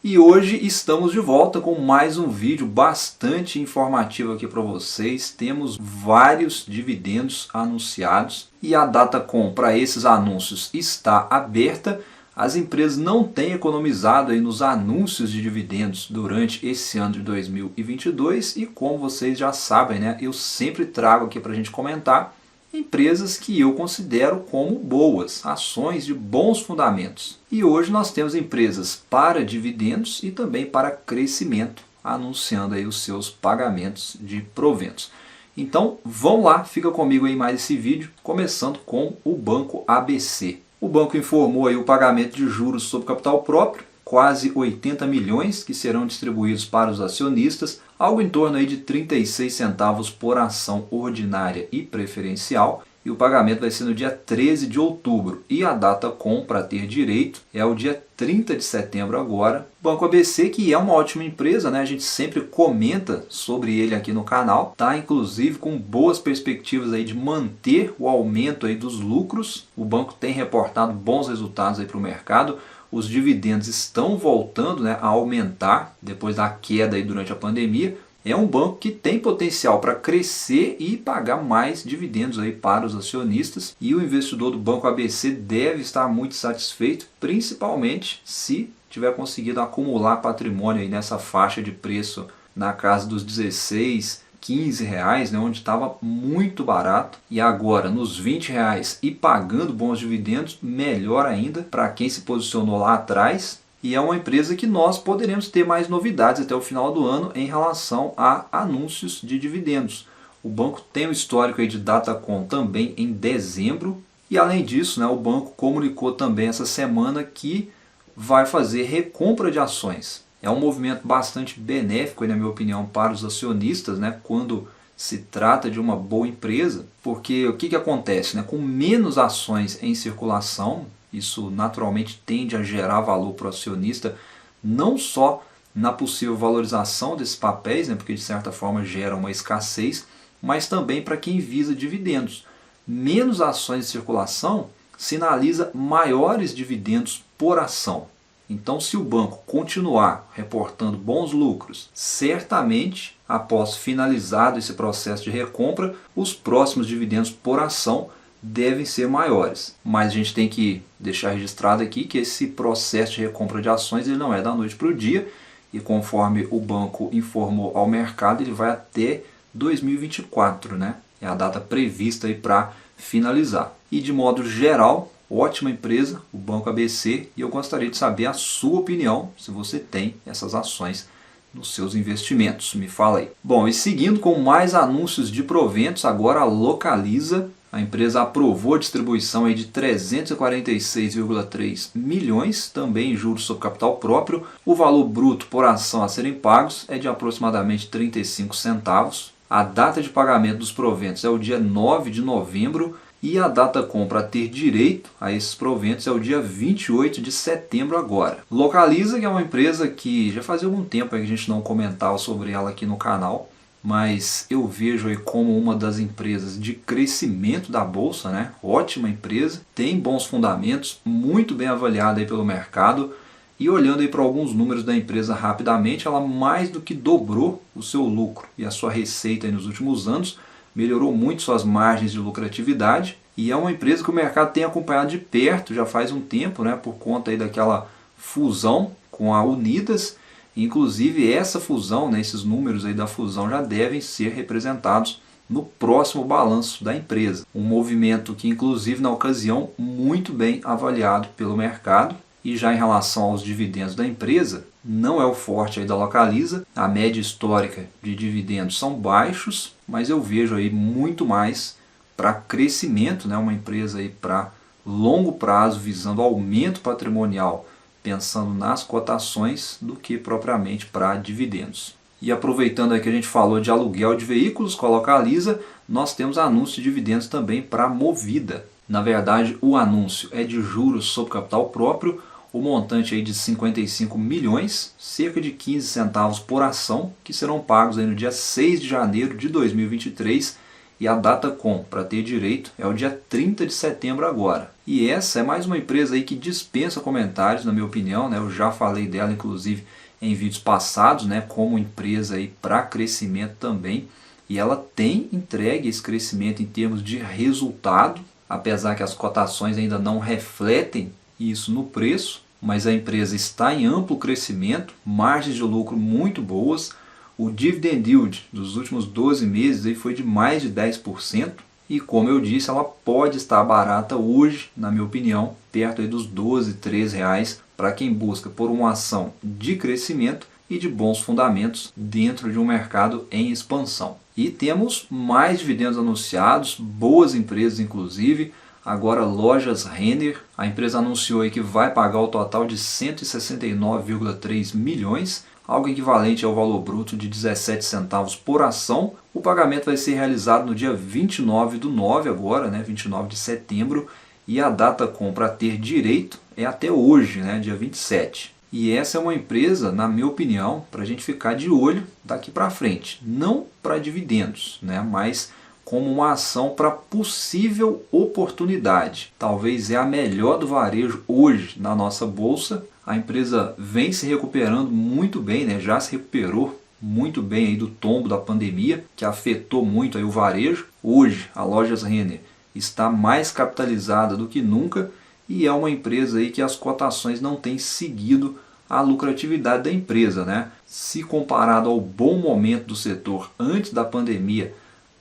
E hoje estamos de volta com mais um vídeo bastante informativo aqui para vocês. Temos vários dividendos anunciados e a Datacom para esses anúncios está aberta. As empresas não têm economizado aí nos anúncios de dividendos durante esse ano de 2022 e como vocês já sabem, né, eu sempre trago aqui para a gente comentar empresas que eu considero como boas, ações de bons fundamentos. E hoje nós temos empresas para dividendos e também para crescimento, anunciando aí os seus pagamentos de proventos. Então vamos lá, fica comigo aí mais esse vídeo, começando com o Banco ABC. O banco informou aí o pagamento de juros sobre capital próprio, quase 80 milhões que serão distribuídos para os acionistas, algo em torno aí de 36 centavos por ação ordinária e preferencial, e o pagamento vai ser no dia 13 de outubro, e a Datacom para ter direito é o dia 30 de setembro agora. O Banco ABC, que é uma ótima empresa, né? A gente sempre comenta sobre ele aqui no canal, tá inclusive com boas perspectivas aí de manter o aumento aí dos lucros. O banco tem reportado bons resultados aí para o mercado. Os dividendos estão voltando, né, a aumentar depois da queda aí durante a pandemia. É um banco que tem potencial para crescer e pagar mais dividendos aí para os acionistas. E o investidor do Banco ABC deve estar muito satisfeito, principalmente se tiver conseguido acumular patrimônio aí nessa faixa de preço na casa dos 16, 15 reais, né, onde estava muito barato, e agora nos 20 reais e pagando bons dividendos, melhor ainda para quem se posicionou lá atrás. E é uma empresa que nós poderemos ter mais novidades até o final do ano em relação a anúncios de dividendos. O banco tem o histórico aí de Datacom também em dezembro, e além disso, né, o banco comunicou também essa semana que vai fazer recompra de ações. É um movimento bastante benéfico, na minha opinião, para os acionistas, né, quando se trata de uma boa empresa, porque o que acontece? Né, com menos ações em circulação, isso naturalmente tende a gerar valor para o acionista, não só na possível valorização desses papéis, né, porque de certa forma gera uma escassez, mas também para quem visa dividendos. Menos ações em circulação sinaliza maiores dividendos por ação. Então, se o banco continuar reportando bons lucros, certamente, após finalizado esse processo de recompra, os próximos dividendos por ação devem ser maiores. Mas a gente tem que deixar registrado aqui que esse processo de recompra de ações ele não é da noite para o dia, e conforme o banco informou ao mercado, ele vai até 2024, né? É a data prevista para finalizar. E de modo geral, ótima empresa, o Banco ABC, e eu gostaria de saber a sua opinião, se você tem essas ações nos seus investimentos. Me fala aí. Bom, e seguindo com mais anúncios de proventos, agora a Localiza. A empresa aprovou a distribuição aí de 346,3 milhões, também em juros sobre capital próprio. O valor bruto por ação a serem pagos é de aproximadamente 35 centavos. A data de pagamento dos proventos é o dia 9 de novembro. E a Datacom para ter direito a esses proventos é o dia 28 de setembro agora. Localiza, que é uma empresa que já fazia algum tempo que a gente não comentava sobre ela aqui no canal, mas eu vejo aí como uma das empresas de crescimento da bolsa, né? Ótima empresa, tem bons fundamentos, muito bem avaliada aí pelo mercado. E olhando aí para alguns números da empresa rapidamente, ela mais do que dobrou o seu lucro e a sua receita aí nos últimos anos. Melhorou muito suas margens de lucratividade e é uma empresa que o mercado tem acompanhado de perto já faz um tempo, né, por conta aí daquela fusão com a Unidas. Inclusive essa fusão, né, esses números aí da fusão já devem ser representados no próximo balanço da empresa. Um movimento que inclusive na ocasião muito bem avaliado pelo mercado. E já em relação aos dividendos da empresa, não é o forte aí da Localiza. A média histórica de dividendos são baixos, mas eu vejo aí muito mais para crescimento, né? Uma empresa aí para longo prazo, visando aumento patrimonial, pensando nas cotações, do que propriamente para dividendos. E aproveitando aí que a gente falou de aluguel de veículos com a Localiza, nós temos anúncio de dividendos também para a Movida. Na verdade, o anúncio é de juros sobre capital próprio, o montante aí de 55 milhões, cerca de 15 centavos por ação, que serão pagos aí no dia 6 de janeiro de 2023 e a data com para ter direito é o dia 30 de setembro agora. E essa é mais uma empresa aí que dispensa comentários, na minha opinião, né? Eu já falei dela inclusive em vídeos passados, né? Como empresa aí para crescimento também. E ela tem entregue esse crescimento em termos de resultado, apesar que as cotações ainda não refletem isso no preço, mas a empresa está em amplo crescimento, margens de lucro muito boas. O dividend yield dos últimos 12 meses aí foi de mais de 10%. E como eu disse, ela pode estar barata hoje, na minha opinião, perto aí dos 12, 13 reais, para quem busca por uma ação de crescimento e de bons fundamentos dentro de um mercado em expansão. E temos mais dividendos anunciados, boas empresas inclusive. Agora Lojas Renner, a empresa anunciou aí que vai pagar o total de 169,3 milhões, algo equivalente ao valor bruto de 17 centavos por ação. O pagamento vai ser realizado no dia 29/9 agora, né, 29 de setembro, e a data com para ter direito é até hoje, né, dia 27. E essa é uma empresa, na minha opinião, para a gente ficar de olho daqui para frente. Não para dividendos, né, mas como uma ação para possível oportunidade. Talvez é a melhor do varejo hoje na nossa bolsa. A empresa vem se recuperando muito bem, né? Já se recuperou muito bem aí do tombo da pandemia, que afetou muito aí o varejo. Hoje a Lojas Renner está mais capitalizada do que nunca e é uma empresa aí que as cotações não têm seguido a lucratividade da empresa, né? Se comparado ao bom momento do setor antes da pandemia,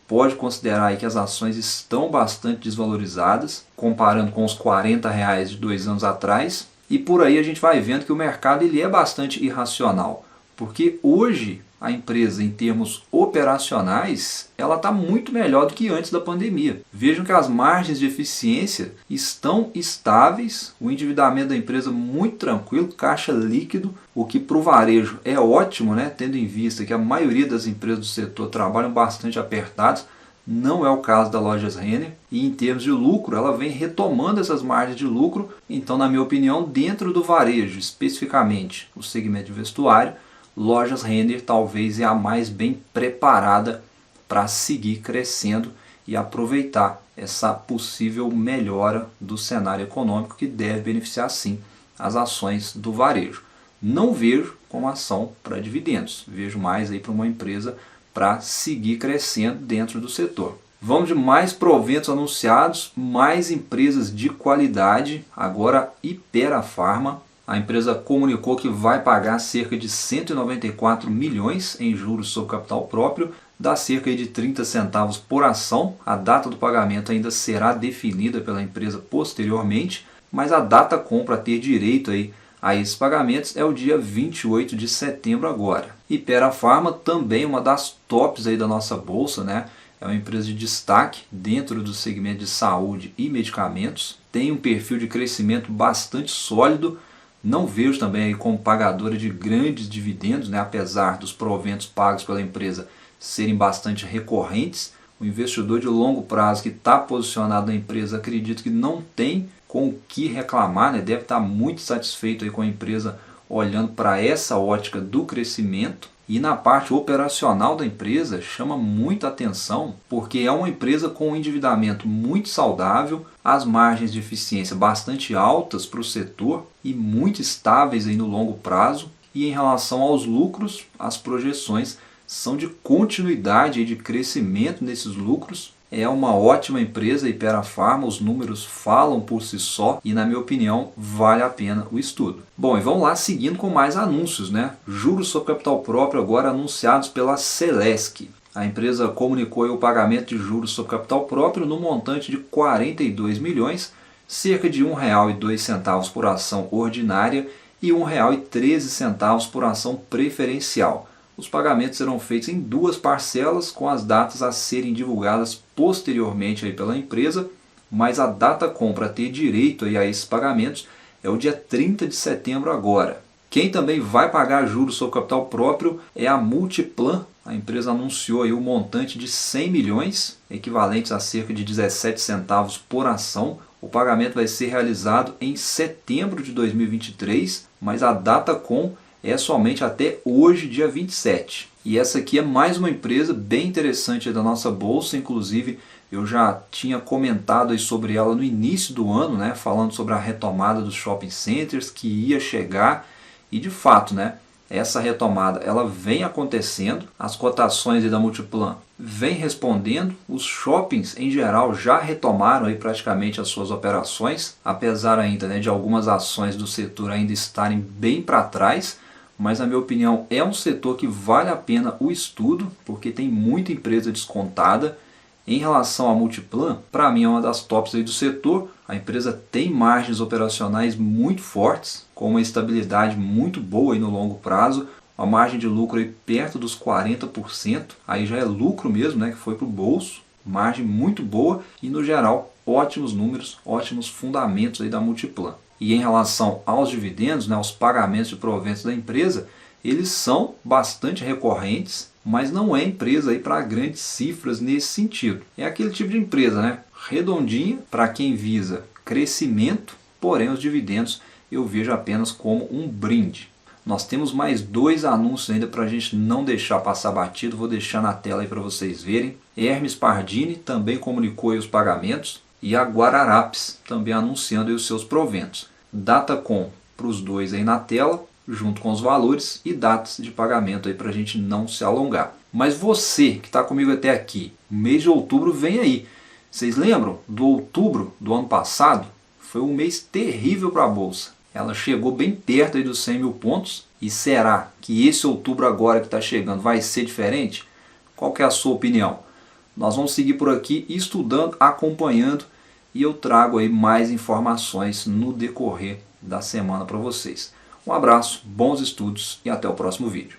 pode considerar aí que as ações estão bastante desvalorizadas, comparando com os 40 reais de 2 anos atrás. E por aí a gente vai vendo que o mercado ele é bastante irracional, porque hoje a empresa, em termos operacionais, ela está muito melhor do que antes da pandemia. Vejam que as margens de eficiência estão estáveis, o endividamento da empresa muito tranquilo, caixa líquido, o que para o varejo é ótimo, né? Tendo em vista que a maioria das empresas do setor trabalham bastante apertados. Não é o caso da Lojas Renner, e em termos de lucro ela vem retomando essas margens de lucro. Então, na minha opinião, dentro do varejo, especificamente o segmento de vestuário, Lojas Renner talvez é a mais bem preparada para seguir crescendo e aproveitar essa possível melhora do cenário econômico que deve beneficiar sim as ações do varejo. Não vejo como ação para dividendos, vejo mais aí para uma empresa para seguir crescendo dentro do setor. Vamos de mais proventos anunciados, mais empresas de qualidade. Agora Hypera Pharma, a empresa comunicou que vai pagar cerca de 194 milhões em juros sobre capital próprio, dá cerca de 30 centavos por ação. A data do pagamento ainda será definida pela empresa posteriormente, mas a data compra ter direito aí a esses pagamentos é o dia 28 de setembro agora. Hypera Pharma também uma das tops aí da nossa bolsa, né? É uma empresa de destaque dentro do segmento de saúde e medicamentos. Tem um perfil de crescimento bastante sólido. Não vejo também aí como pagadora de grandes dividendos, né? Apesar dos proventos pagos pela empresa serem bastante recorrentes. O investidor de longo prazo que está posicionado na empresa, acredito que não tem com o que reclamar, né? Deve estar muito satisfeito aí com a empresa olhando para essa ótica do crescimento. E na parte operacional da empresa chama muita atenção, porque é uma empresa com um endividamento muito saudável, as margens de eficiência bastante altas para o setor e muito estáveis aí no longo prazo. E em relação aos lucros, as projeções são de continuidade e de crescimento nesses lucros. É uma ótima empresa, Hypera Pharma, os números falam por si só e, na minha opinião, vale a pena o estudo. Bom, e vamos lá seguindo com mais anúncios, né? Juros sobre capital próprio agora anunciados pela Celesc. A empresa comunicou o pagamento de juros sobre capital próprio no montante de 42 milhões, cerca de R$ 1,02 por ação ordinária e R$ 1,13 por ação preferencial. Os pagamentos serão feitos em 2 parcelas, com as datas a serem divulgadas posteriormente aí pela empresa, mas a data compra a ter direito aí a esses pagamentos é o dia 30 de setembro agora. Quem também vai pagar juros sobre capital próprio é a Multiplan. A empresa anunciou aí o montante de 100 milhões, equivalentes a cerca de 17 centavos por ação. O pagamento vai ser realizado em setembro de 2023, mas a data com é somente até hoje, dia 27. E essa aqui é mais uma empresa bem interessante da nossa bolsa, inclusive eu já tinha comentado aí sobre ela no início do ano, né, falando sobre a retomada dos shopping centers que ia chegar, e de fato, né, essa retomada ela vem acontecendo, as cotações aí da Multiplan vem respondendo, os shoppings em geral já retomaram aí praticamente as suas operações, apesar ainda, né, de algumas ações do setor ainda estarem bem para trás, mas na minha opinião é um setor que vale a pena o estudo, porque tem muita empresa descontada. Em relação à Multiplan, para mim é uma das tops aí do setor. A empresa tem margens operacionais muito fortes, com uma estabilidade muito boa aí no longo prazo, uma margem de lucro aí perto dos 40%, aí já é lucro mesmo, né, que foi para o bolso, margem muito boa e no geral ótimos números, ótimos fundamentos aí da Multiplan. E em relação aos dividendos, né, aos pagamentos de proventos da empresa, eles são bastante recorrentes, mas não é empresa aí para grandes cifras nesse sentido. É aquele tipo de empresa, né, redondinha para quem visa crescimento, porém os dividendos eu vejo apenas como um brinde. Nós temos mais 2 anúncios ainda para a gente não deixar passar batido, vou deixar na tela aí para vocês verem. Hermes Pardini também comunicou aí os pagamentos e a Guararapes também anunciando aí os seus proventos. Datacom para os dois aí na tela, junto com os valores e datas de pagamento aí para a gente não se alongar. Mas você que está comigo até aqui, o mês de outubro vem aí. Vocês lembram do outubro do ano passado? Foi um mês terrível para a Bolsa. Ela chegou bem perto aí dos 100 mil pontos. E será que esse outubro agora que está chegando vai ser diferente? Qual que é a sua opinião? Nós vamos seguir por aqui estudando, acompanhando e eu trago aí mais informações no decorrer da semana para vocês. Um abraço, bons estudos e até o próximo vídeo.